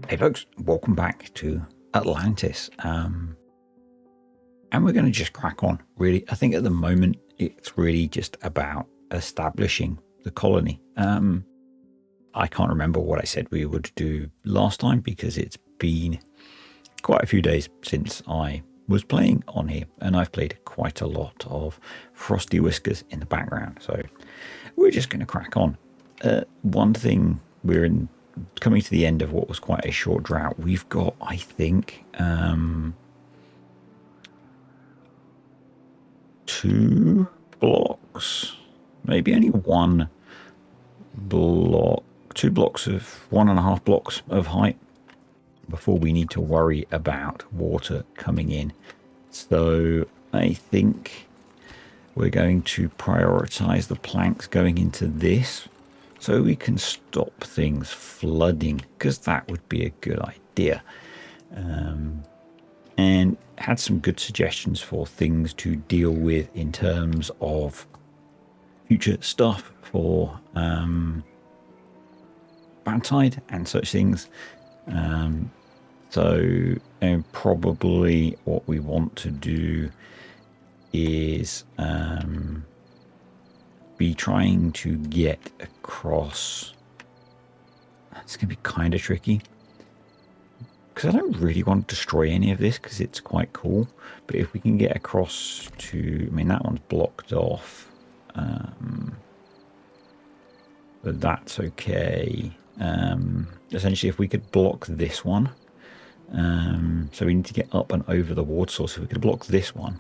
Hey folks, welcome back to Atlantis. And we're going to just crack on, really. I think at the moment, it's really just about establishing the colony. I can't remember what I said we would do last time because it's been quite a few days since I was playing on here. And I've played quite a lot of Frosty Whiskers in the background. So we're just going to crack on. One thing coming to the end of what was quite a short drought. We've got, I think, 2 blocks, maybe only 1 block, 2 blocks of 1.5 blocks of height before we need to worry about water coming in. So I think we're going to prioritize the planks going into this, so we can stop things flooding, because that would be a good idea. And had some good suggestions for things to deal with in terms of future stuff for bad tide and such things. So probably what we want to do is be trying to get across. It's going to be kind of tricky because I don't really want to destroy any of this because it's quite cool. But if we can get across to, I mean, that one's blocked off, but that's okay. Essentially, if we could block this one, so we need to get up and over the water source. If we could block this one,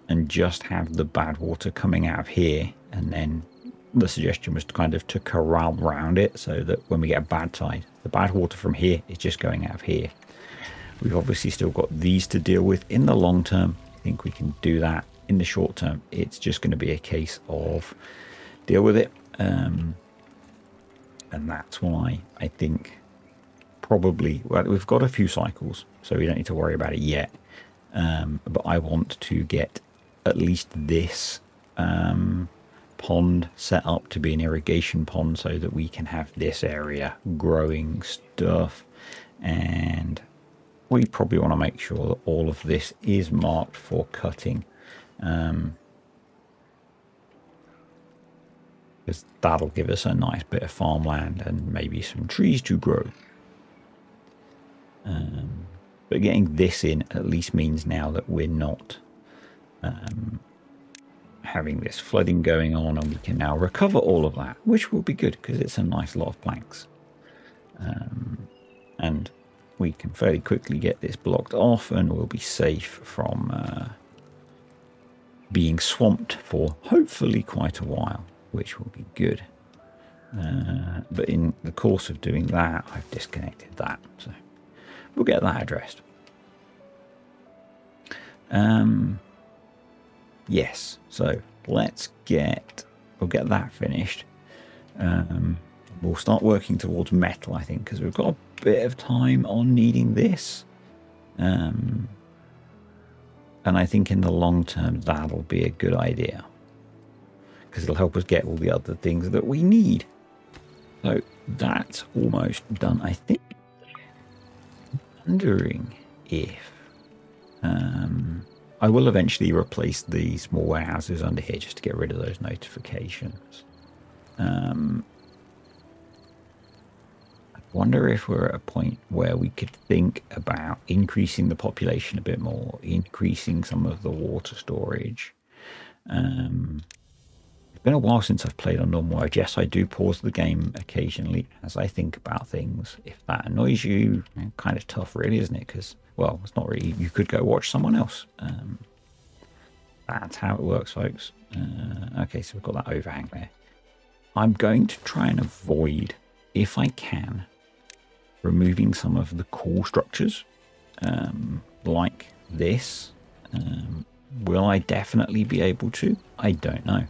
and just have the bad water coming out of here, and then the suggestion was to corral around it so that when we get a bad tide, the bad water from here is just going out of here. We've obviously still got these to deal with. In the long term, I think we can do that. In the short term, it's just going to be a case of deal with it, and that's why I think probably, well, we've got a few cycles, so we don't need to worry about it yet. But I want to get at least this pond set up to be an irrigation pond so that we can have this area growing stuff. And we probably want to make sure that all of this is marked for cutting, because that'll give us a nice bit of farmland and maybe some trees to grow. But getting this in at least means now that we're not having this flooding going on, and we can now recover all of that, which will be good because it's a nice lot of planks. And we can fairly quickly get this blocked off, and we'll be safe from being swamped for hopefully quite a while, which will be good. But in the course of doing that, I've disconnected that, so we'll get that addressed. Yes, so we'll get that finished. We'll start working towards metal, I think, because we've got a bit of time on needing this. And I think in the long term, that'll be a good idea, because it'll help us get all the other things that we need. So that's almost done, I think. Wondering if I will eventually replace the small warehouses under here just to get rid of those notifications. I wonder if we're at a point where we could think about increasing the population a bit more, increasing some of the water storage. It's been a while since I've played on normal mode. Yes, I do pause the game occasionally as I think about things. If that annoys you, kind of tough really, isn't it? Because, well, it's not really, you could go watch someone else. That's how it works, folks. Okay, so we've got that overhang there. I'm going to try and avoid, if I can, removing some of the core structures, like this. Will I definitely be able to? I don't know.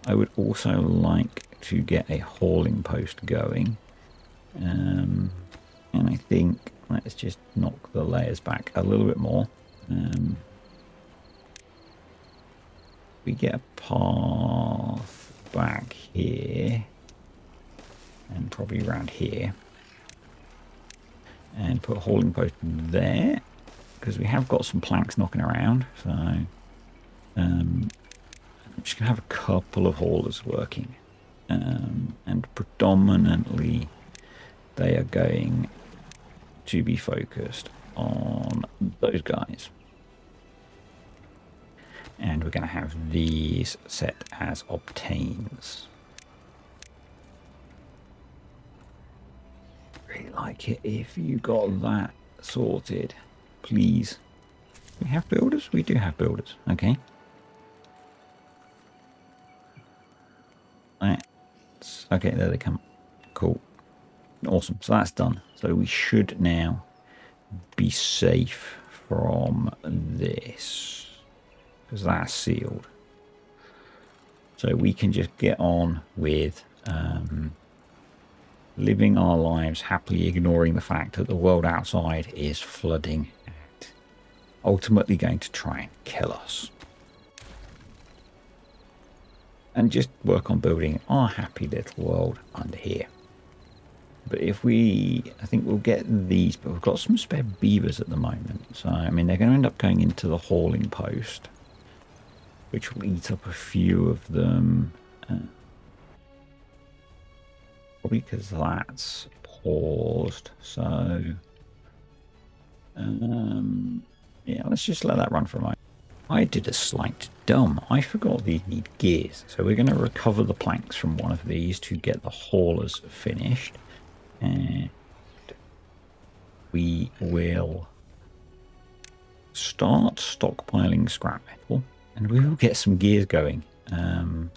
I would also like to get a hauling post going. And I think let's just knock the layers back a little bit more. We get a path back here and probably around here. And put a hauling post there, because we have got some planks knocking around. So I'm just going to have a couple of haulers working. And predominantly they are going to be focused on those guys. And we're going to have these set as obtains. Really like it if you got that sorted, please. We have builders? We do have builders. Okay. Okay, there they come. Cool. Awesome. So that's done. So we should now be safe from this, because that's sealed. So we can just get on with living our lives happily, ignoring the fact that the world outside is flooding and ultimately going to try and kill us. And just work on building our happy little world under here. But if I think we'll get these, but we've got some spare beavers at the moment. So, I mean, they're going to end up going into the hauling post, which will eat up a few of them. Probably because that's paused. So, yeah, let's just let that run for a moment. I did a slight dumb. I forgot these need gears. So we're going to recover the planks from one of these to get the haulers finished. And we will start stockpiling scrap metal. And we will get some gears going. I'm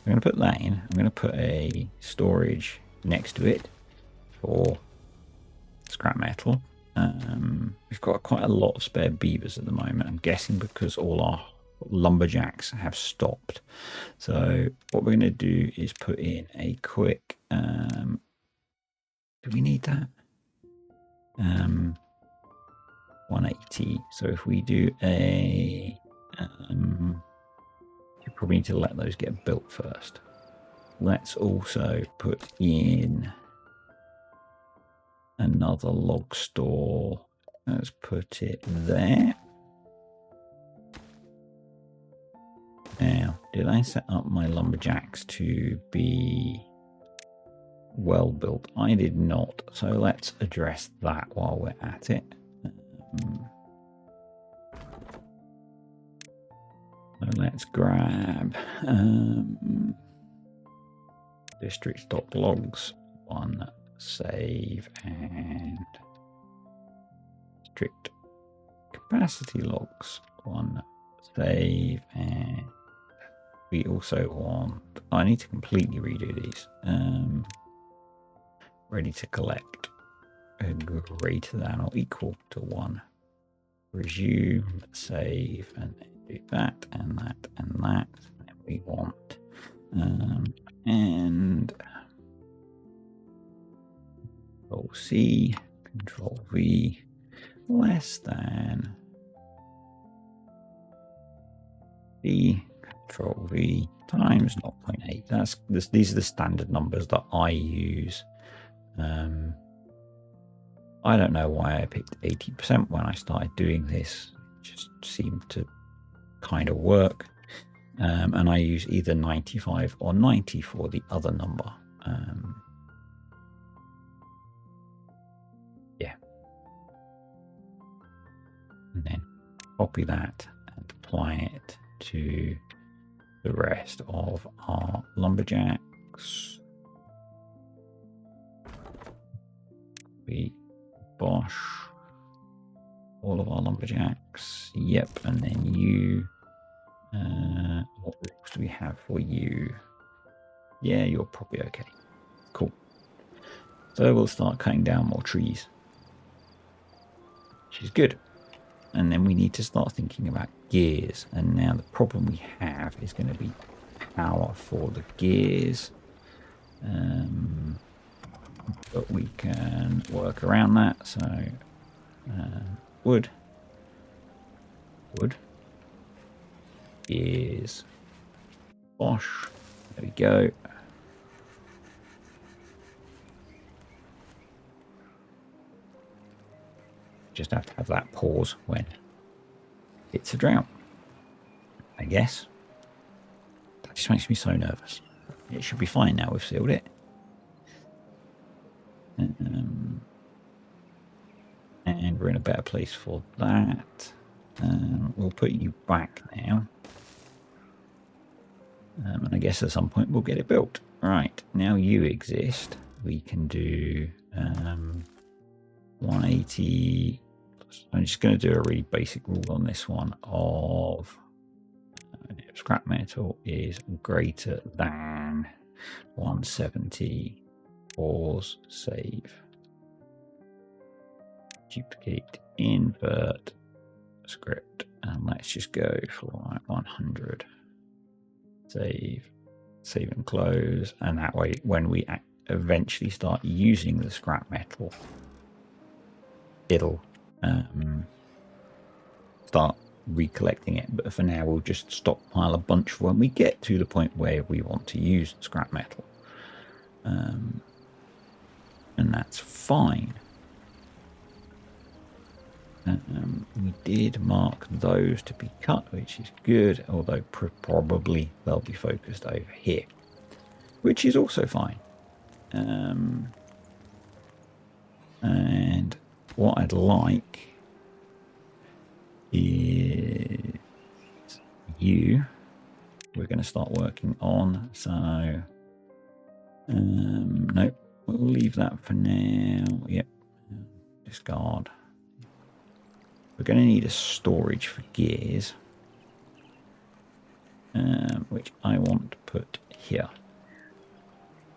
going to put that in. I'm going to put a storage next to it for scrap metal. We've got quite a lot of spare beavers at the moment. I'm guessing because all our lumberjacks have stopped. So what we're going to do is put in a quick... do we need that? 180. So if we do a... you probably need to let those get built first. Let's also put in another log store. Let's put it there. Now, did I set up my lumberjacks to be well built? I did not. So let's address that while we're at it. So let's grab district stock logs, one save, and strict capacity logs, one save, and we also want, I need to completely redo these. Ready to collect greater than or equal to 1. Resume, save, and do that and that and that. And we want and Control C, Control V, less than V, Control V times 0.8. That's this. These are the standard numbers that I use. I don't know why I picked 80% when I started doing this. It just seemed to kind of work. And I use either 95 or 90 for the other number. Yeah. And then copy that and apply it to the rest of our lumberjacks. We Bosch all of our lumberjacks. Yep, and then you. What rules do we have for you? Yeah, you're probably okay. Cool. So we'll start cutting down more trees, which is good. And then we need to start thinking about gears. And now the problem we have is going to be power for the gears. But we can work around that. So wood is Bosch. There we go. Just have to have that pause when it's a drought, I guess. That just makes me so nervous. It should be fine now. We've sealed it. And we're in a better place for that. We'll put you back now. And I guess at some point we'll get it built. Right, now you exist. We can do 180. I'm just going to do a really basic rule on this one of scrap metal is greater than 170. Pause, save, duplicate, invert script, and let's just go for like 100. Save and close, and that way when we eventually start using the scrap metal, it'll start recollecting it. But for now we'll just stockpile a bunch for when we get to the point where we want to use scrap metal, and that's fine. We did mark those to be cut, which is good, although probably they'll be focused over here, which is also fine. And what I'd like is we're going to start working on. So nope, we'll leave that for now. Yep, discard. We're going to need a storage for gears, which I want to put here.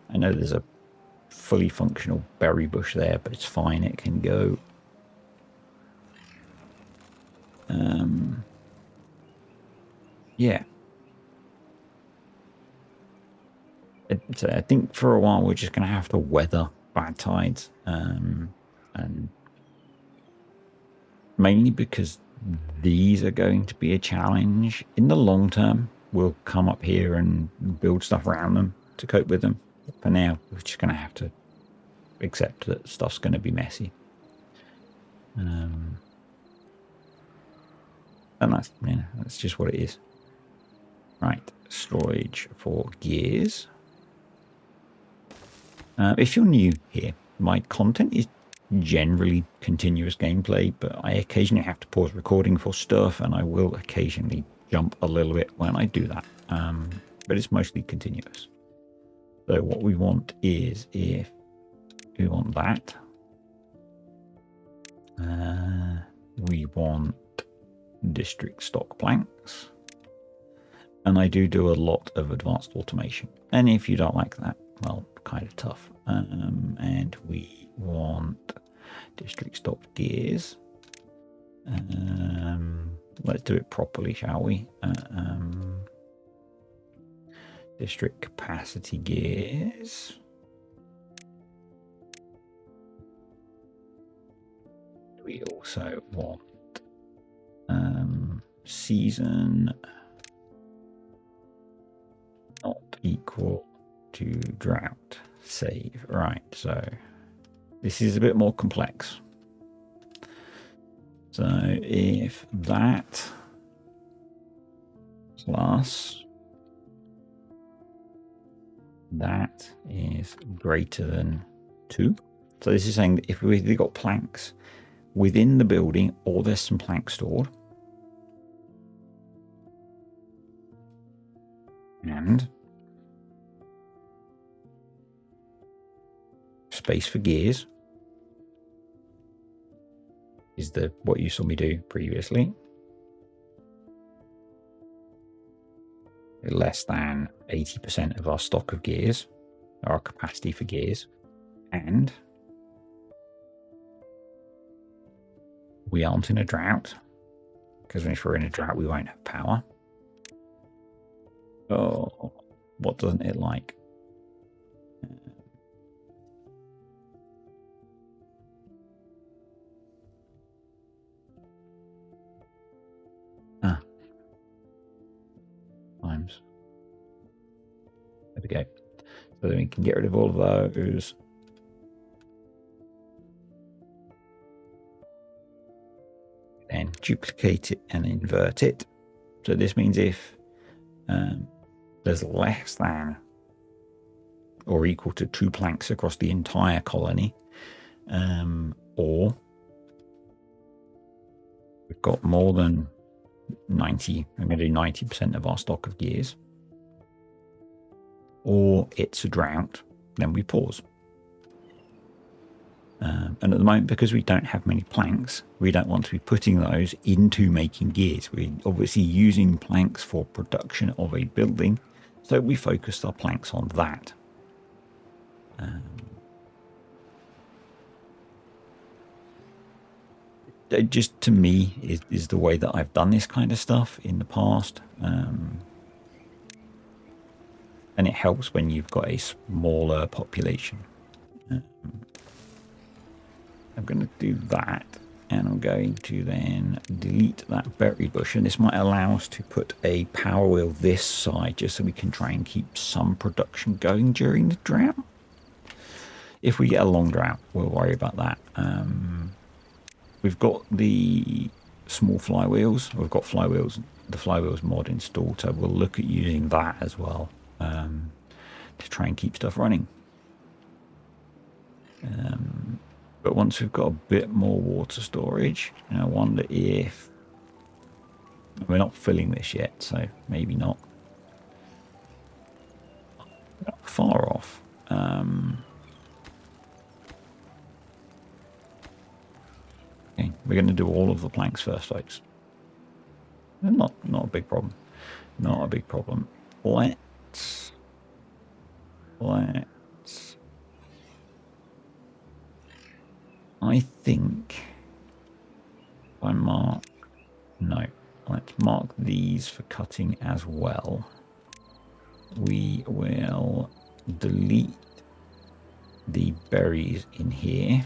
I know there's a fully functional berry bush there, but it's fine. It can go. Yeah. I think for a while we're just going to have to weather bad tides, and mainly because these are going to be a challenge. In the long term, we'll come up here and build stuff around them to cope with them. For now, we're just going to have to accept that stuff's going to be messy. And that's just what it is. Right, storage for gears. If you're new here, my content is generally continuous gameplay, but I occasionally have to pause recording for stuff, and I will occasionally jump a little bit when I do that. But it's mostly continuous. So what we want is, if we want that, we want district stock planks, and I do a lot of advanced automation. And if you don't like that, well, kind of tough. And we want district stock gears. Let's do it properly, shall we? District capacity gears. We also want season not equal to drought. Save. Right, so this is a bit more complex. So if that plus that is greater than 2. So this is saying that if we've got planks within the building, or there's some planks stored, and space for gears is what you saw me do previously, less than 80% of our stock of gears, our capacity for gears, and we aren't in a drought, because if we're in a drought we won't have power. Oh, what doesn't it like? Times. There we go. So then we can get rid of all of those. duplicate it and invert it. So this means if there's less than or equal to 2 planks across the entire colony, or we've got more than 90, I'm going to do 90% of our stock of gears, or it's a drought, then we pause. And at the moment, because we don't have many planks, we don't want to be putting those into making gears. We're obviously using planks for production of a building, so we focused our planks on that. Just to me is the way that I've done this kind of stuff in the past. And it helps when you've got a smaller population. I'm going to do that, and I'm going to then delete that berry bush, and this might allow us to put a power wheel this side just so we can try and keep some production going during the drought. If we get a long drought, we'll worry about that. We've got the small flywheels. We've got flywheels, the flywheels mod installed, so we'll look at using that as well to try and keep stuff running. But once we've got a bit more water storage, and I wonder if we're not filling this yet, so maybe not. Not far off. Okay, we're going to do all of the planks first, folks. Not a big problem. Not a big problem. Let's. I think if I mark. No, let's mark these for cutting as well. We will delete the berries in here.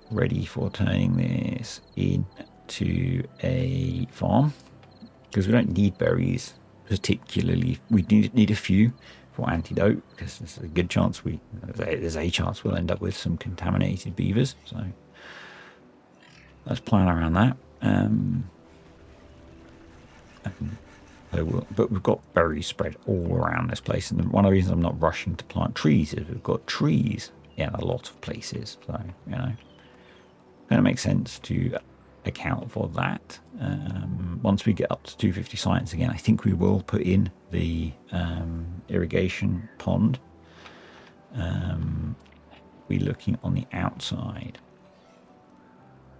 Ready for turning this into a farm, because we don't need berries particularly. We need a few for antidote, because there's a good chance there's a chance we'll end up with some contaminated beavers. So let's plan around that. But we've got berries spread all around this place, and one of the reasons I'm not rushing to plant trees is we've got trees in a lot of places. So going to make sense to account for that. Once we get up to 250 science again, I think we will put in the irrigation pond. We're looking on the outside,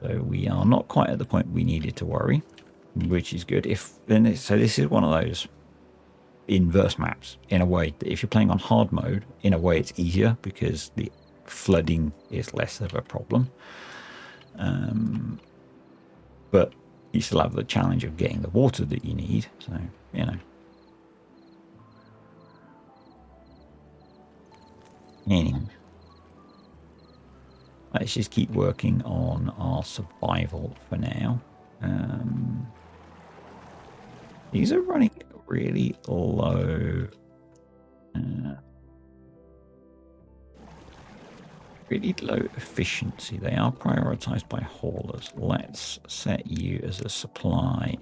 so we are not quite at the point we needed to worry, which is good. So this is one of those inverse maps in a way that if you're playing on hard mode, in a way it's easier because the flooding is less of a problem. But you still have the challenge of getting the water that you need. So, Anyway, let's just keep working on our survival for now. These are running really low. Really low efficiency. They are prioritized by haulers. Let's set you as a supply.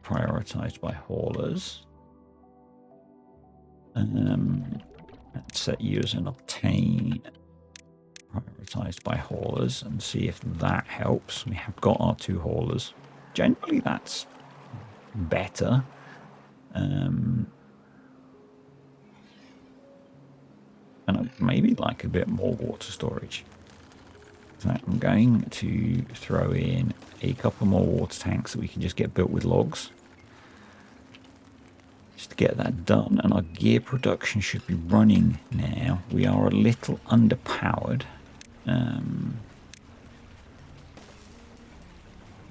Prioritized by haulers. Let's set you as an obtain. Prioritized by haulers, and see if that helps. We have got our 2 haulers. Generally, that's better. And I'd maybe like a bit more water storage. So I'm going to throw in a couple more water tanks that we can just get built with logs. Just to get that done. And our gear production should be running now. We are a little underpowered.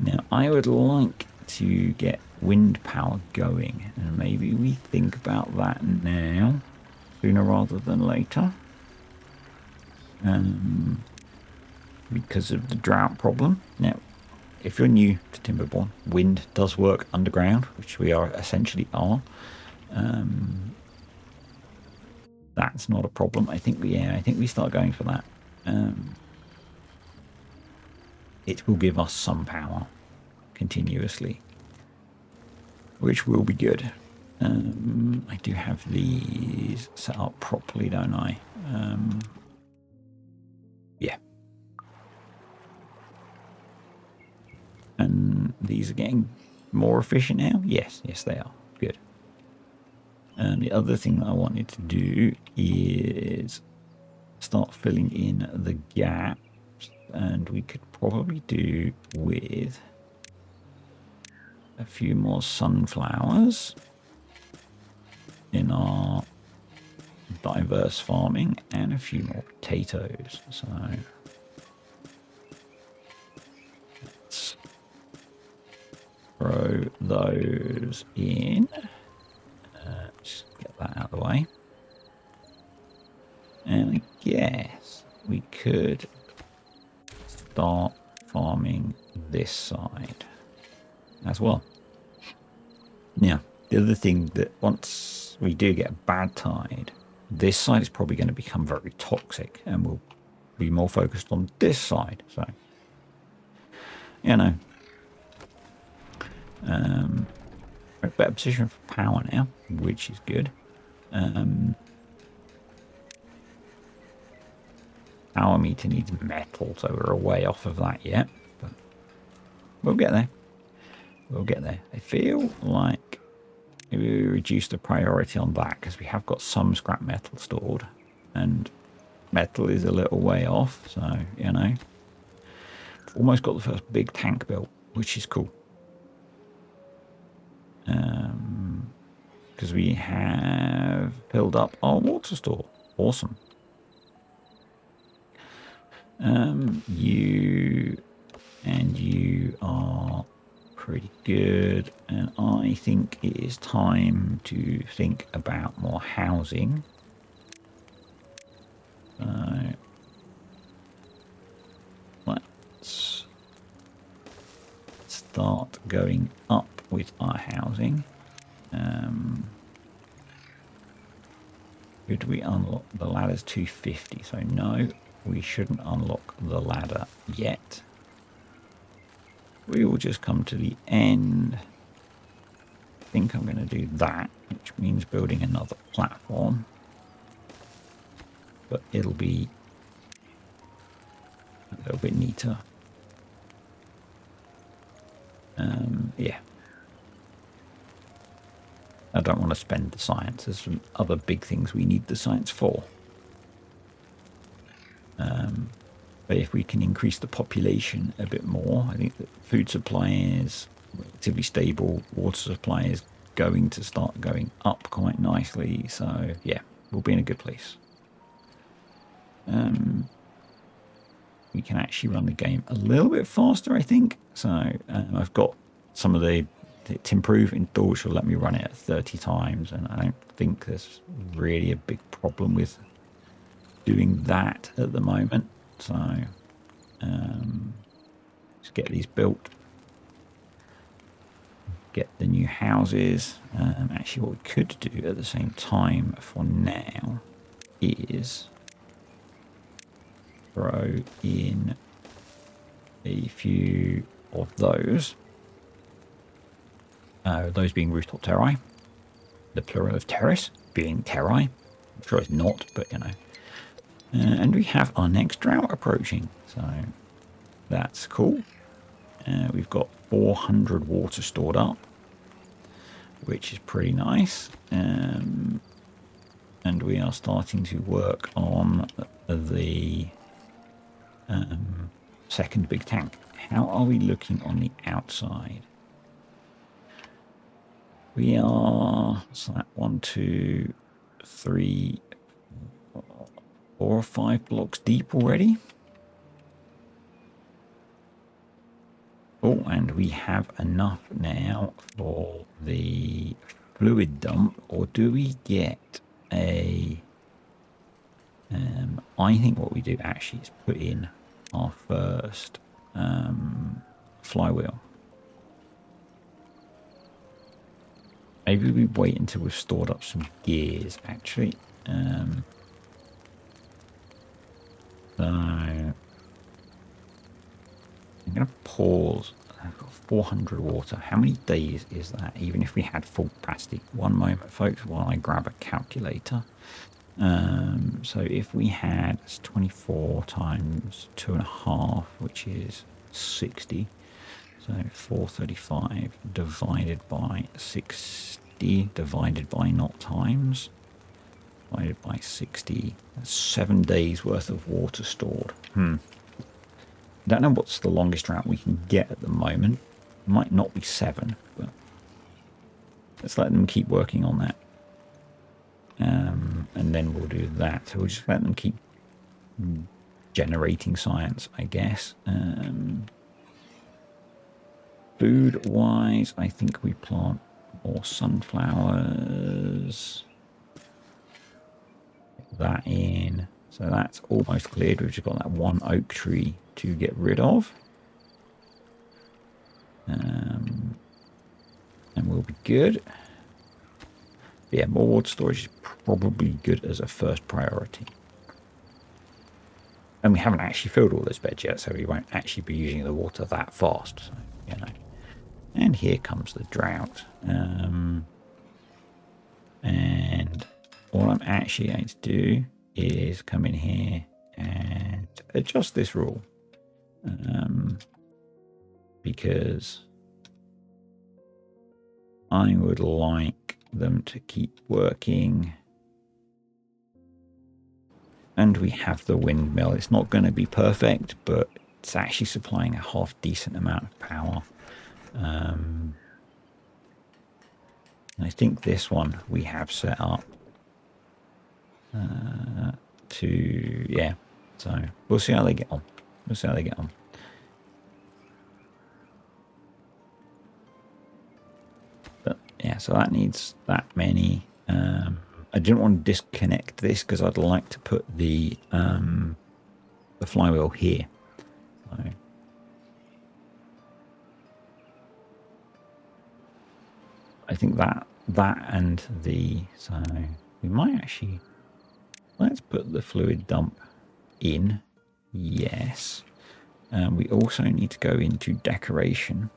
Now, I would like to get wind power going. And maybe we think about that now, sooner rather than later. Because of the drought problem. Now, if you're new to Timberborn, wind does work underground, which we are essentially are. That's not a problem. I think we start going for that. it will give us some power continuously, which will be good. I do have these set up properly, don't I? Yeah. And these are getting more efficient now? Yes, they are. Good. And the other thing that I wanted to do is start filling in the gaps, and we could probably do with a few more sunflowers in our diverse farming and a few more potatoes. So let's throw those in. Just get that out of the way. And I guess we could start farming this side as well. Now, the other thing that once we do get a bad tide, this side is probably going to become very toxic, and we'll be more focused on this side. So, you know, we're in a better position for power now, which is good. Power meter needs metal, so we're a way off of that yet, but we'll get there. We'll get there. I feel like we reduce the priority on that because we have got some scrap metal stored, and metal is a little way off. So, you know, we've almost got the first big tank built, which is cool. Because we have filled up our water store. Awesome. You and you are pretty good, and I think it is time to think about more housing. So let's start going up with our housing. Could we unlock the ladder's 250? So no, we shouldn't unlock the ladder yet. We will just come to the end. I think I'm going to do that, which means building another platform. But it'll be a little bit neater. Yeah. I don't want to spend the science. There's some other big things we need the science for. But if we can increase the population a bit more, I think that food supply is relatively stable. Water supply is going to start going up quite nicely. So yeah, we'll be in a good place. We can actually run the game a little bit faster, I think. So I've got some of the Timberborn installed, which will let me run it at 30 times. And I don't think there's really a big problem with doing that at the moment. So let's get these built. Get the new houses. Actually, what we could do at the same time for now is throw in a few of those. Those being rooftop terrae. The plural of terrace being terrae. I'm sure it's not, but you know. And we have our next drought approaching, so that's cool. We've got 400 water stored up, which is pretty nice. And we are starting to work on the second big tank. How are we looking on the outside? We are, so that 1, 2, 3, 4 or 5 blocks deep already. Oh, and we have enough now for the fluid dump, or do we get a... I think what we do actually is put in our first flywheel. Maybe we wait until we've stored up some gears, actually. So I'm going to pause. I've got 400 water. How many days is that, even if we had full capacity? One moment, folks, while I grab a calculator. So if we had 24 times 2.5, which is 60. So 435 divided by 60 divided by not times. Divided by 60. That's 7 days worth of water stored. I don't know what's the longest route we can get at the moment. It might not be 7, but let's let them keep working on that. And then we'll do that. So we'll just let them keep generating science, I guess. Food-wise, I think we plant more sunflowers. Get that in. So that's almost cleared. We've just got that one oak tree to get rid of. And we'll be good. Yeah, more water storage is probably good as a first priority. And we haven't actually filled all those beds yet, so we won't actually be using the water that fast. So, you know. And here comes the drought. And all I'm actually going to do is come in here and adjust this rule. Because I would like them to keep working. And we have the windmill. It's not going to be perfect, but it's actually supplying a half decent amount of power. I think this one we have set up to, yeah. So we'll see how they get on. We'll see how they get on. But yeah, so that needs that many. I didn't want to disconnect this because I'd like to put the flywheel here. So I think that and the, so we might actually, let's put the fluid dump in. Yes. We also need to go into decoration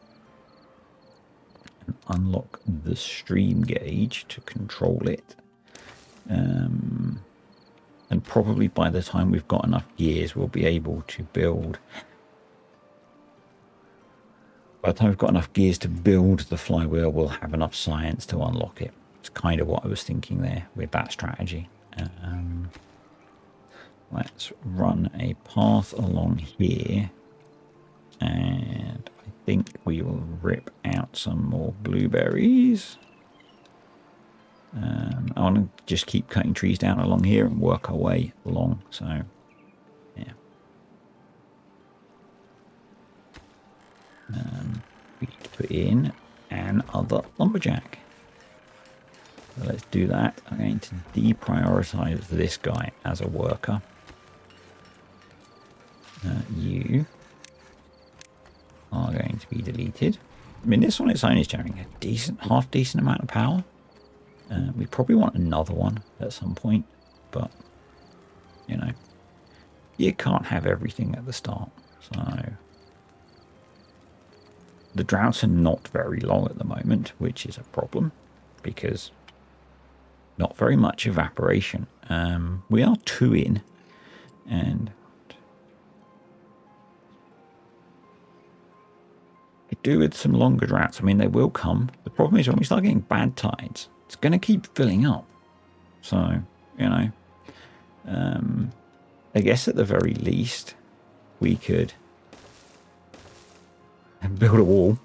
and unlock the stream gauge to control it. And probably by the time we've got enough gears, we'll be able to build. By the time we've got enough gears to build the flywheel, we'll have enough science to unlock it. It's kind of what I was thinking there with that strategy. Let's run a path along here. And I think we will rip out some more blueberries. I want to just keep cutting trees down along here and work our way along. So, yeah. We need to put in another lumberjack. So let's do that. I'm going to deprioritize this guy as a worker. You are going to be deleted. I mean, this on its own is generating a decent, half decent amount of power. We probably want another one at some point, but you know, you can't have everything at the start. So the droughts are not very long at the moment, which is a problem because not very much evaporation. We are 2 in, and I do with some longer droughts. I mean, they will come. The problem is when we start getting bad tides, it's going to keep filling up. So, you know, I guess at the very least, we could build a wall.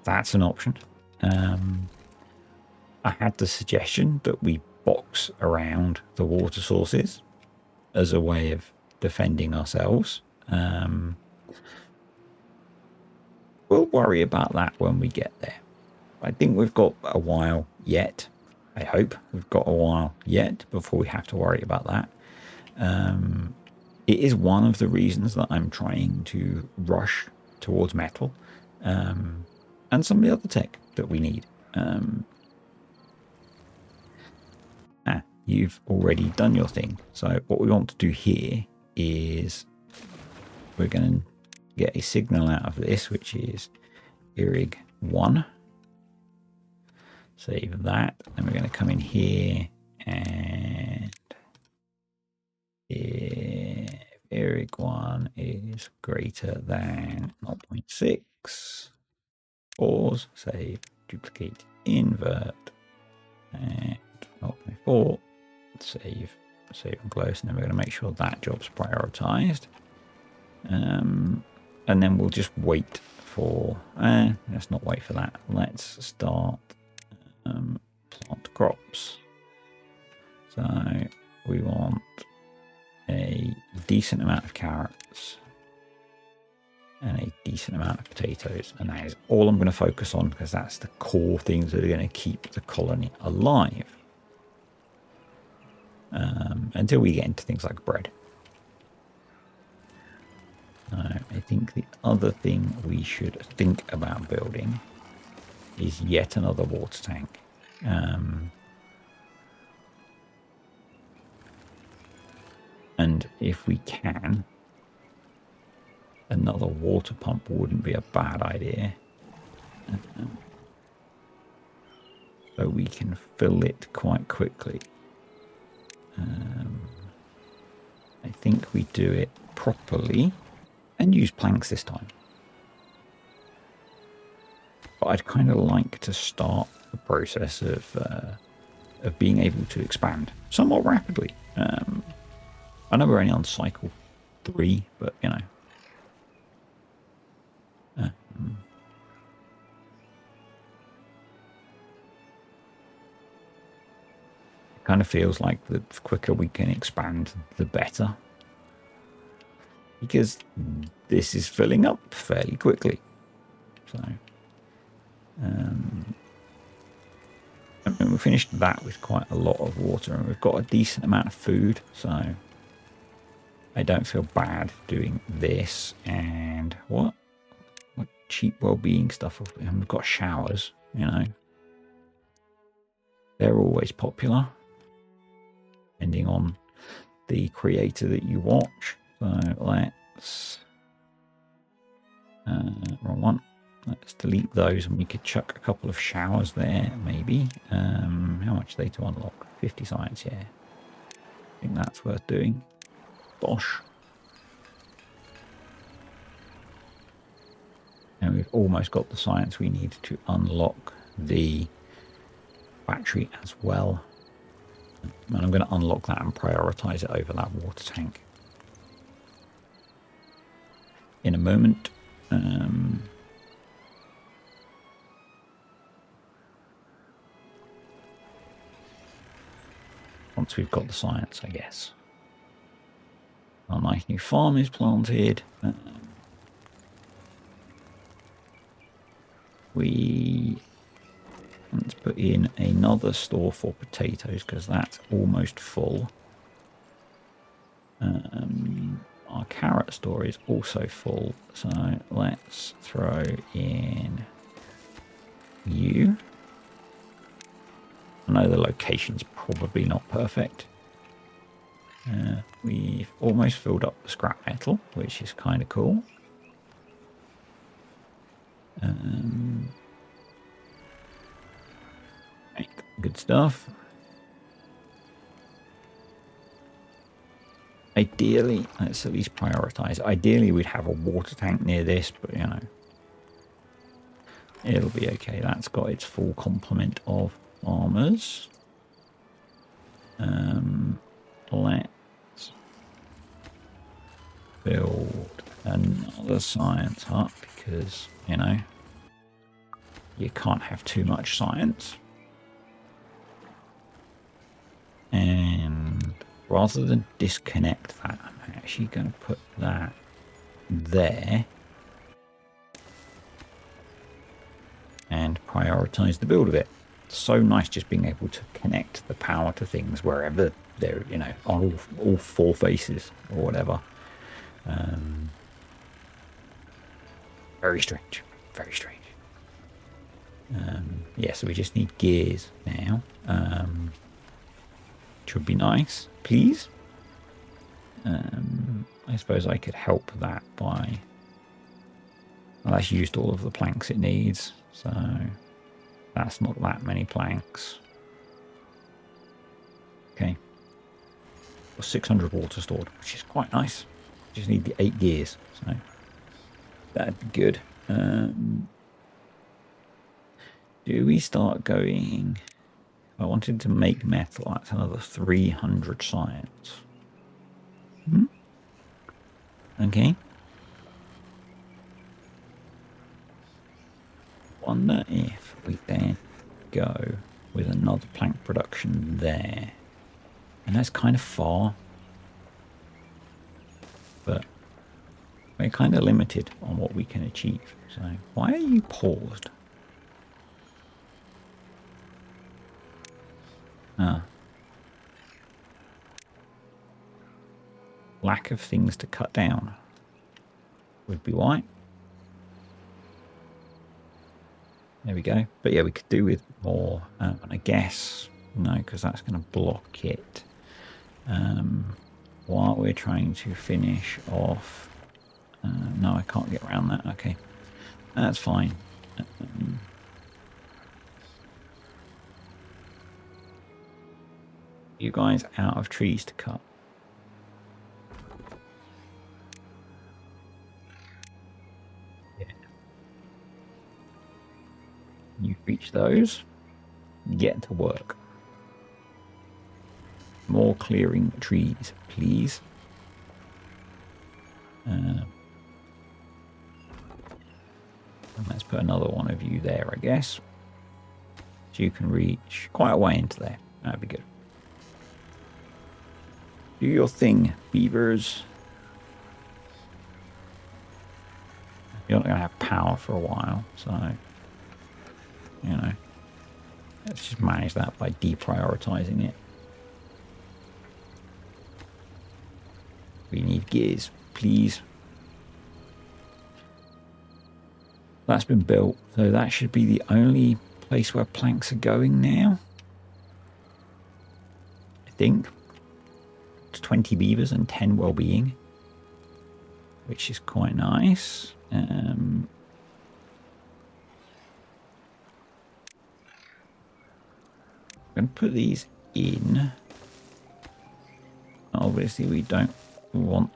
That's an option. I had the suggestion that we box around the water sources as a way of defending ourselves. We'll worry about that when we get there. I think we've got a while yet. I hope we've got a while yet before we have to worry about that. It is one of the reasons that I'm trying to rush towards metal and some of the other tech that we need. You've already done your thing. So what we want to do here is we're going to get a signal out of this, which is irrig 1. Save that. Then we're going to come in here and if irrig 1 is greater than 0.6, pause, save, duplicate, invert, and 0.4, save and close. And then we're going to make sure that job's prioritized. And then we'll just wait for, let's not wait for that. Let's start plant crops. So we want a decent amount of carrots and a decent amount of potatoes. And that is all I'm going to focus on because that's the core things that are going to keep the colony alive. Until we get into things like bread. I think the other thing we should think about building is yet another water tank. And if we can, another water pump wouldn't be a bad idea. So we can fill it quite quickly. I think we do it properly and use planks this time. But I'd kind of like to start the process of being able to expand somewhat rapidly. I know we're only on cycle 3, but you know. It kind of feels like the quicker we can expand, the better. Because this is filling up fairly quickly. So, and we finished that with quite a lot of water, and we've got a decent amount of food, so I don't feel bad doing this. And what cheap well-being stuff, and we've got showers, you know, they're always popular depending on the creator that you watch. So let's wrong one. Let's delete those, and we could chuck a couple of showers there, maybe. How much are they to unlock? 50 science, yeah. I think that's worth doing. Bosh. And we've almost got the science we need to unlock the battery as well. And I'm going to unlock that and prioritize it over that water tank in a moment. Once we've got the science, I guess. Our nice new farm is planted. Let's put in another store for potatoes because that's almost full. Our carrot store is also full, so let's throw in you. I know the location's probably not perfect. We've almost filled up the scrap metal, which is kind of cool. Good stuff. Ideally, let's at least prioritize. Ideally, we'd have a water tank near this, but you know, it'll be okay. That's got its full complement of farmers. Let's build another science hut because, you know, you can't have too much science. And rather than disconnect that, I'm actually going to put that there and prioritize the build of it. It's so nice just being able to connect the power to things wherever they're, you know, on all 4 faces or whatever. Very strange. Very strange. Yeah, so we just need gears now. Which would be nice, please. I suppose I could help that by... Well, that's used all of the planks it needs, so that's not that many planks. Okay. 600 water stored, which is quite nice. Just need the 8 gears, so that'd be good. Do we start going... I wanted to make metal. That's another 300 science. Okay. Wonder if we then go with another plank production there. And that's kind of far. But we're kind of limited on what we can achieve. So why are you paused? Ah. Lack of things to cut down would be why. There we go. But yeah, we could do with more. And I guess, no, because that's going to block it. While we're trying to finish off. No, I can't get around that. Okay. That's fine. You guys out of trees to cut. Yeah. You reach those. Get to work. More clearing trees, please. And let's put another one of you there, I guess. So you can reach quite a way into there. That'd be good. Do your thing, beavers. You're not going to have power for a while, so, you know, let's just manage that by deprioritizing it. We need gears, please. That's been built, so that should be the only place where planks are going now. I think. It's 20 beavers and 10 well-being, which is quite nice. I'm going to put these in. Obviously, we don't want...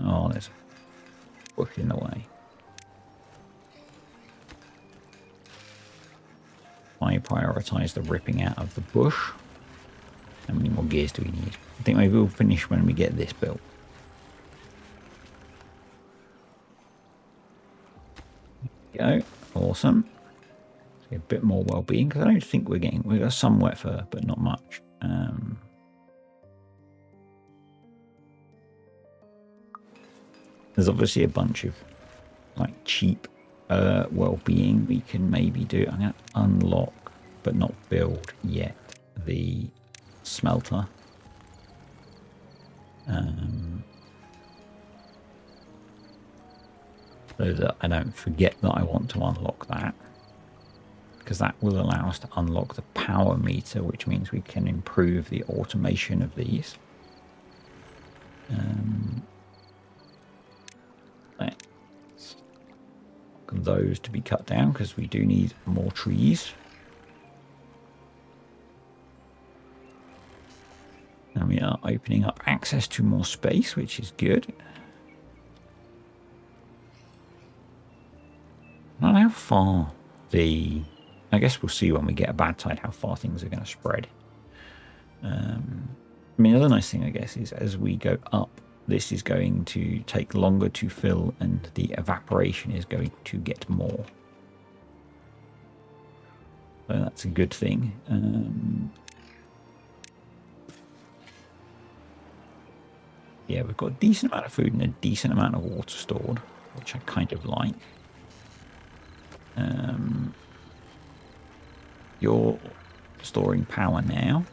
Oh, there's a bush in the way. I prioritize the ripping out of the bush. How many more gears do we need? I think maybe we'll finish when we get this built. There we go. Awesome. A bit more well-being, because I don't think we're getting... We've got some wet fur, but not much. There's obviously a bunch of like cheap well-being we can maybe do. I'm going to unlock, but not build yet, the smelter. So that I don't forget that I want to unlock that, because that will allow us to unlock the power meter, which means we can improve the automation of these. Those to be cut down, because we do need more trees. And we are opening up access to more space, which is good. I don't know how far the... I guess we'll see when we get a bad tide how far things are going to spread. I mean, the other nice thing, I guess, is as we go up, this is going to take longer to fill, and the evaporation is going to get more. So that's a good thing. Yeah, we've got a decent amount of food and a decent amount of water stored, which I kind of like. You're storing power now.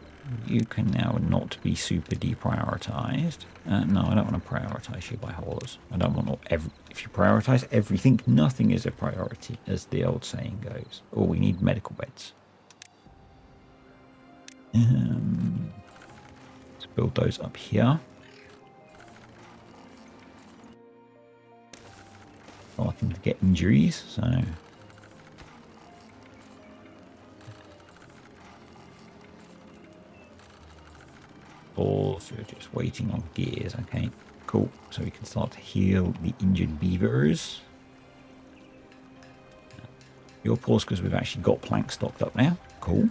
You can now not be super deprioritized. No, I don't want to prioritize you by haulers. I don't want to... If you prioritize everything, nothing is a priority, as the old saying goes. Oh, we need medical beds. Let's build those up here. starting to get injuries, so also just waiting on gears. Okay, cool. So we can start to heal the injured beavers. You're paused because we've actually got planks stocked up now. Cool.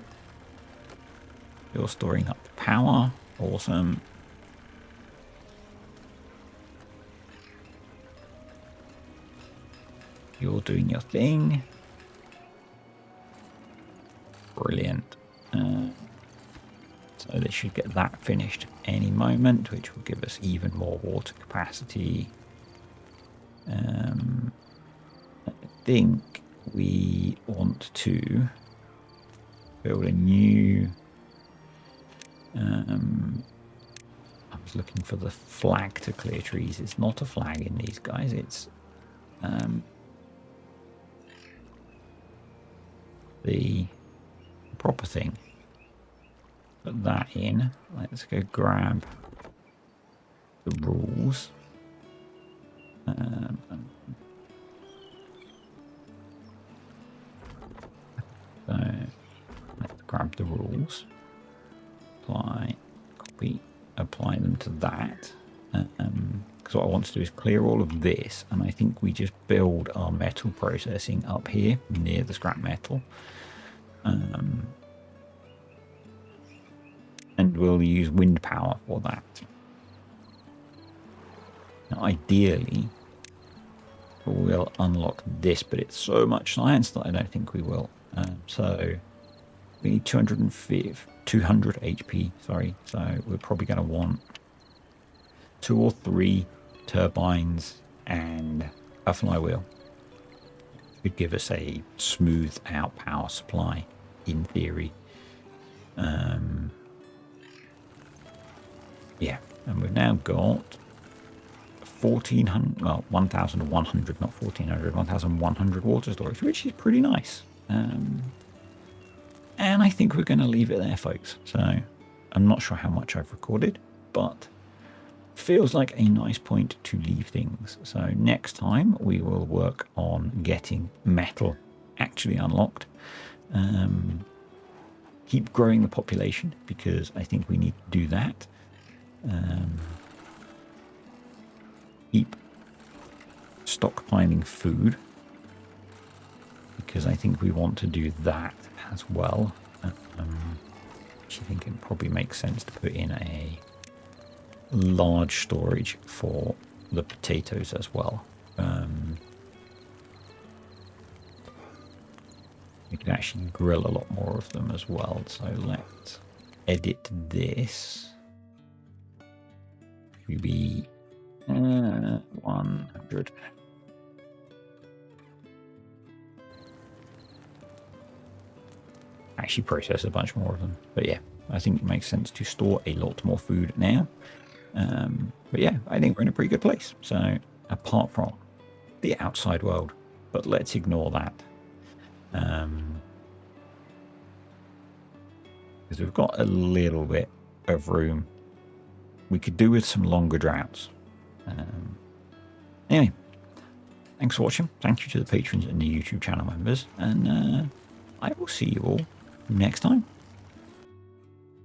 You're storing up the power. Awesome. You're doing your thing. Brilliant. So they should get that finished any moment, which will give us even more water capacity. I think we want to build a new... I was looking for the flag to clear trees. It's not a flag in these guys. It's the proper thing. Put that in. Let's go grab the rules. So let's grab the rules. Apply, copy, apply them to that. Because what I want to do is clear all of this, and I think we just build our metal processing up here near the scrap metal. And we'll use wind power for that. Now, ideally, we'll unlock this, but it's so much science that I don't think we will. So we need 200 HP, sorry. So we're probably going to want 2 or 3 turbines and a flywheel. Could give us a smooth out power supply in theory. Yeah, and we've now got 1,400, well, 1,100, not 1,400, 1,100 water storage, which is pretty nice. And I think we're going to leave it there, folks. So I'm not sure how much I've recorded, but feels like a nice point to leave things. So next time we will work on getting metal actually unlocked. Keep growing the population because I think we need to do that. Keep stockpiling food because I think we want to do that as well. I think it probably makes sense to put in a large storage for the potatoes as well. We can actually grill a lot more of them as well. So let's edit this. Maybe 100. Actually process a bunch more of them. But yeah, I think it makes sense to store a lot more food now. But yeah, I think we're in a pretty good place. So apart from the outside world, but let's ignore that. Because we've got a little bit of room. We could do with some longer droughts. Anyway, thanks for watching. Thank you to the patrons and the YouTube channel members. And I will see you all next time.